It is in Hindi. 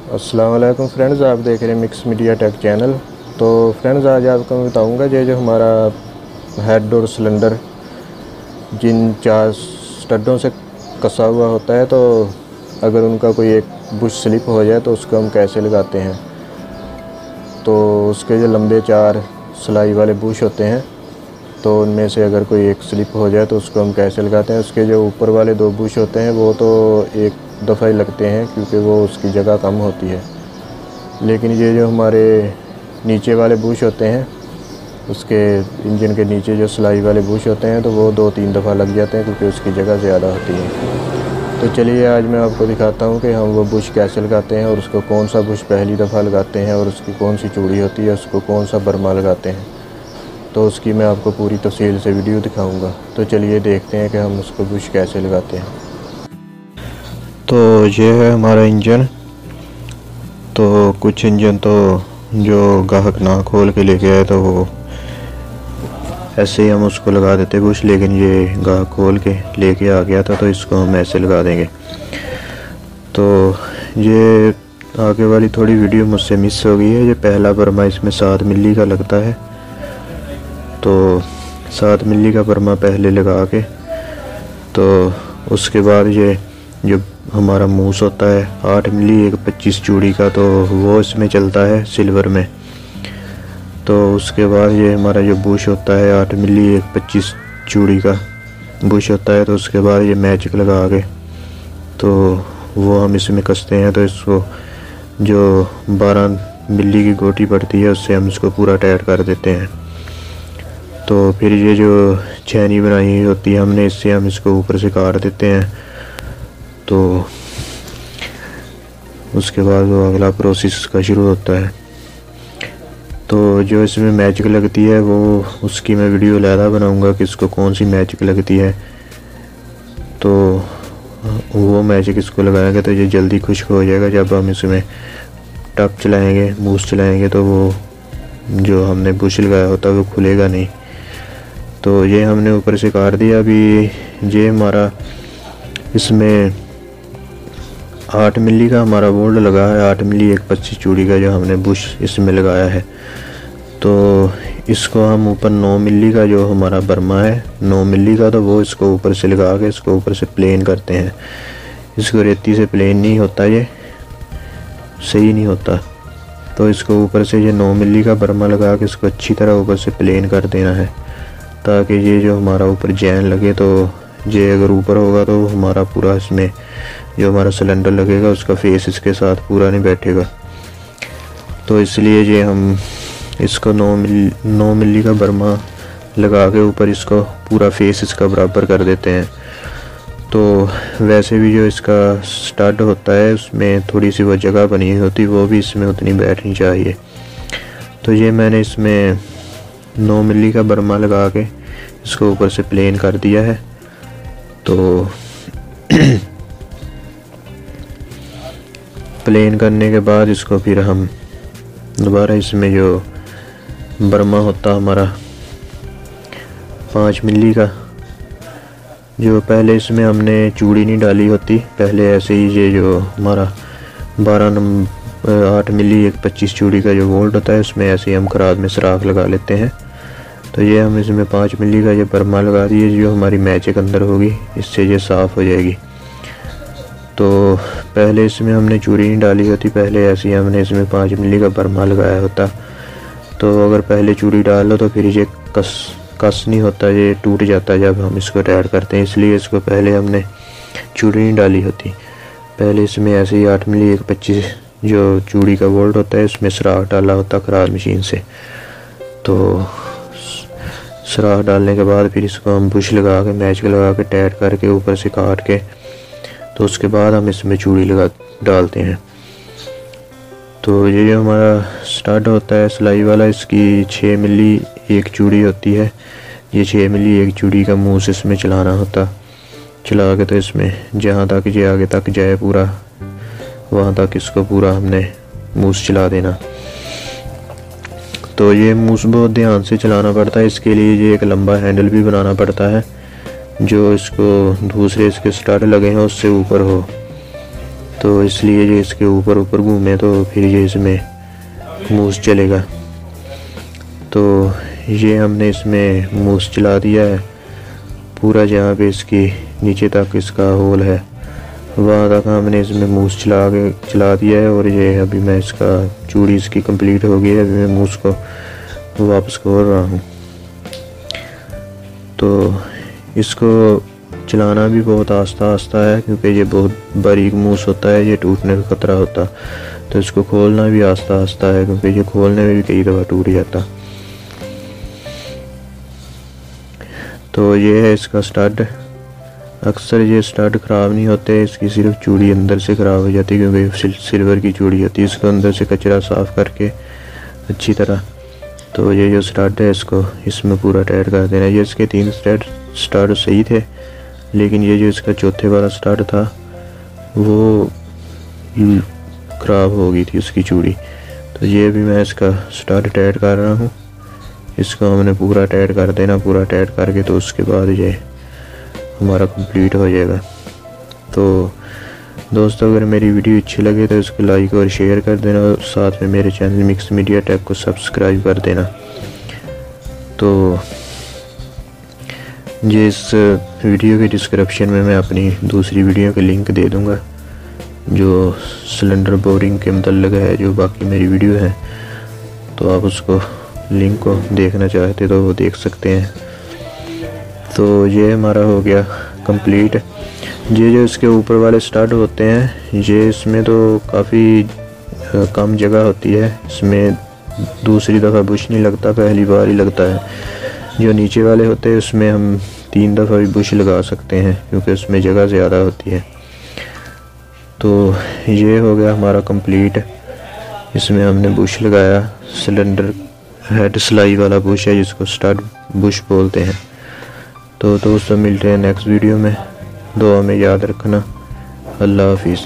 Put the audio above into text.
अस्सलाम वालेकुम फ्रेंड्स, आप देख रहे हैं मिक्स मीडिया टेक चैनल। तो फ्रेंड्स, आज आपको मैं बताऊंगा ये जो हमारा हेड और सिलेंडर जिन 4 स्टडों से कसा हुआ होता है, तो अगर उनका कोई एक बुश स्लिप हो जाए तो उसको हम कैसे लगाते हैं। तो उसके जो लंबे 4 सिलाई वाले बुश होते हैं, तो उनमें से अगर कोई एक स्लिप हो जाए तो उसको हम कैसे लगाते हैं। उसके जो ऊपर वाले 2 बुश होते हैं वो तो एक दफ़ा ही लगते हैं, क्योंकि वो उसकी जगह कम होती है। लेकिन ये जो हमारे नीचे वाले बुश होते हैं, उसके इंजन के नीचे जो सिलाई वाले बुश होते हैं, तो वो 2-3 दफ़ा लग जाते हैं, क्योंकि उसकी जगह ज़्यादा होती है। तो चलिए आज मैं आपको दिखाता हूँ कि हम वो बुश कैसे लगाते हैं, और उसको कौन सा बुश पहली दफ़ा लगाते हैं, और उसकी कौन सी चूड़ी होती है, उसको कौन सा बर्मा लगाते हैं। तो उसकी मैं आपको पूरी तफसील से वीडियो दिखाऊंगा। तो चलिए देखते हैं कि हम उसको बुश कैसे लगाते हैं। तो ये है हमारा इंजन। तो कुछ इंजन तो जो ग्राहक ना खोल के लेके आए, तो वो ऐसे ही हम उसको लगा देते बुश, लेकिन ये ग्राहक खोल के लेके आ गया था, तो इसको हम ऐसे लगा देंगे। तो ये आगे वाली थोड़ी वीडियो मुझसे मिस हो गई है। ये पहला बर्मा इसमें 7 मिली का लगता है, तो 7 मिली का बर्मा पहले लगा के, तो उसके बाद ये जो हमारा मूस होता है 8 मिली 1/25 चूड़ी का, तो वो इसमें चलता है सिल्वर में। तो उसके बाद ये हमारा जो बुश होता है 8 मिली 1/25 चूड़ी का बुश होता है, तो उसके बाद ये मैजिक लगा के, तो वो हम इसमें कसते हैं। तो इसको जो 12 मिली की गोटी पड़ती है, उससे हम इसको पूरा टाइट कर देते हैं। तो फिर ये जो छेनी बनाई हुई होती है हमने, इससे हम इसको ऊपर से काट देते हैं। तो उसके बाद वो अगला प्रोसेस का शुरू होता है। तो जो इसमें मैजिक लगती है, वो उसकी मैं वीडियो अलहदा बनाऊंगा कि इसको कौन सी मैजिक लगती है। तो वो मैजिक इसको लगाएंगे तो ये जल्दी खुश्क हो जाएगा। जब हम इसमें टप चलाएंगे, मूस चलाएंगे, तो वो जो हमने बुश लगाया होता है वो खुलेगा नहीं। तो ये हमने ऊपर से काट दिया। अभी ये हमारा इसमें 8 मिली का हमारा बोल्ट लगा है, 8 मिली 1/25 चूड़ी का जो हमने बुश इसमें लगाया है। तो इसको हम ऊपर 9 मिली का जो हमारा बर्मा है 9 मिली का, तो वो इसको ऊपर से लगा के इसको ऊपर से प्लेन करते हैं। इसको रेती से प्लेन नहीं होता, ये सही नहीं होता। तो इसको ऊपर से ये 9 मिली का बर्मा लगा के इसको अच्छी तरह ऊपर से प्लेन कर देना है, ताकि ये जो हमारा ऊपर जैन लगे। तो ये अगर ऊपर होगा तो हमारा पूरा इसमें जो हमारा सिलेंडर लगेगा उसका फेस इसके साथ पूरा नहीं बैठेगा। तो इसलिए ये हम इसको 9 मिली का बर्मा लगा के ऊपर इसको पूरा फेस इसका बराबर कर देते हैं। तो वैसे भी जो इसका स्टड होता है उसमें थोड़ी सी वो जगह बनी हुई होती, वो भी इसमें उतनी बैठनी चाहिए। तो ये मैंने इसमें 9 मिली का बर्मा लगा के इसको ऊपर से प्लेन कर दिया है। तो प्लेन करने के बाद इसको फिर हम दोबारा इसमें जो बर्मा होता हमारा 5 मिली का, जो पहले इसमें हमने चूड़ी नहीं डाली होती, पहले ऐसे ही ये जो हमारा 8 मिली 1/25 चूड़ी का जो बोल्ट होता है, उसमें ऐसे ही हम खराद में सुराख लगा लेते हैं। तो ये हम इसमें 5 मिली का ये बर्मा लगा दिए, जो हमारी मैजिक अंदर होगी इससे ये साफ़ हो जाएगी। तो पहले इसमें हमने चूड़ी नहीं डाली होती, पहले ऐसे ही हमने इसमें 5 मिली का बर्मा लगाया होता। तो अगर पहले चूड़ी डाल लो तो फिर ये कस नहीं होता, ये टूट जाता है जब हम इसको टाइट करते हैं। इसलिए इसको पहले हमने चूड़ी नहीं डाली होती, पहले इसमें ऐसे ही 8 मिली 1/25 जो चूड़ी का बोल्ट होता है उसमें सुराख डाला होता खराद मशीन से। तो सुराख डालने के बाद फिर इसको हम बुश लगा के मैजिक लगा के टाइट करके ऊपर से काट के, तो उसके बाद हम इसमें चूड़ी डालते हैं। तो ये जो हमारा स्टड होता है सिलाई वाला, इसकी 6 मिली एक चूड़ी होती है। ये 6 मिली एक चूड़ी का मूस इसमें चलाना होता, चला के तो इसमें जहाँ तक ये आगे तक जाए पूरा, वहाँ तक इसको पूरा हमने मूस चला देना। तो ये मूस बहुत ध्यान से चलाना पड़ता है, इसके लिए ये एक लंबा हैंडल भी बनाना पड़ता है, जो इसको दूसरे इसके स्टड लगे हैं उससे ऊपर हो। तो इसलिए ये इसके ऊपर ऊपर घूमे तो फिर ये इसमें मूस चलेगा। तो ये हमने इसमें मूस चला दिया है पूरा, जहाँ पे इसकी नीचे तक इसका होल है वहाँ तक हमने इसमें मूस चला दिया है। और ये अभी मैं इसका चूड़ी इसकी कंप्लीट हो गई है, अभी मैं मूस को वापस खोल रहा हूँ। तो इसको चलाना भी बहुत आस्ता आस्ता है, क्योंकि ये बहुत बारीक मूस होता है, ये टूटने का खतरा होता। तो इसको खोलना भी आस्ता आस्ता है, क्योंकि ये खोलने में भी कई दफ़ा टूट जाता। तो ये है इसका स्टड। अक्सर ये स्टड ख़राब नहीं होते, इसकी सिर्फ चूड़ी अंदर से ख़राब हो जाती है, क्योंकि सिल्वर की चूड़ी होती है। इसको अंदर से कचरा साफ़ करके अच्छी तरह, तो ये जो स्टड है इसको इसमें पूरा टाइट कर देना। ये इसके 3 स्टड सही थे, लेकिन ये जो इसका चौथे वाला स्टड था वो ख़राब हो गई थी उसकी चूड़ी। तो ये भी मैं इसका स्टड टाइट कर रहा हूँ। इसको हमने पूरा टाइट कर देना, पूरा टाइट करके तो उसके बाद ये हमारा कंप्लीट हो जाएगा। तो दोस्तों, अगर मेरी वीडियो अच्छी लगे तो इसको लाइक और शेयर कर देना, और साथ में मेरे चैनल मिक्स मीडिया टेक को सब्सक्राइब कर देना। तो ये इस वीडियो के डिस्क्रिप्शन में मैं अपनी दूसरी वीडियो का लिंक दे दूँगा, जो सिलेंडर बोरिंग के मतलब है, जो बाकी मेरी वीडियो है। तो आप उसको लिंक को देखना चाहते तो वो देख सकते हैं। तो ये हमारा हो गया कंप्लीट। ये जो इसके ऊपर वाले स्टड होते हैं, ये इसमें तो काफ़ी कम जगह होती है, इसमें दूसरी दफ़ा बुश नहीं लगता, पहली बार ही लगता है। जो नीचे वाले होते हैं उसमें हम 3 दफ़ा भी बुश लगा सकते हैं, क्योंकि उसमें जगह ज़्यादा होती है। तो ये हो गया हमारा कंप्लीट। इसमें हमने बुश लगाया, सिलेंडर हेड सिलाई वाला बुश है, जिसको स्टड बुश बोलते हैं। तो दोस्तों, मिलते हैं नेक्स्ट वीडियो में। दुआ में याद रखना। अल्लाह हाफिज़।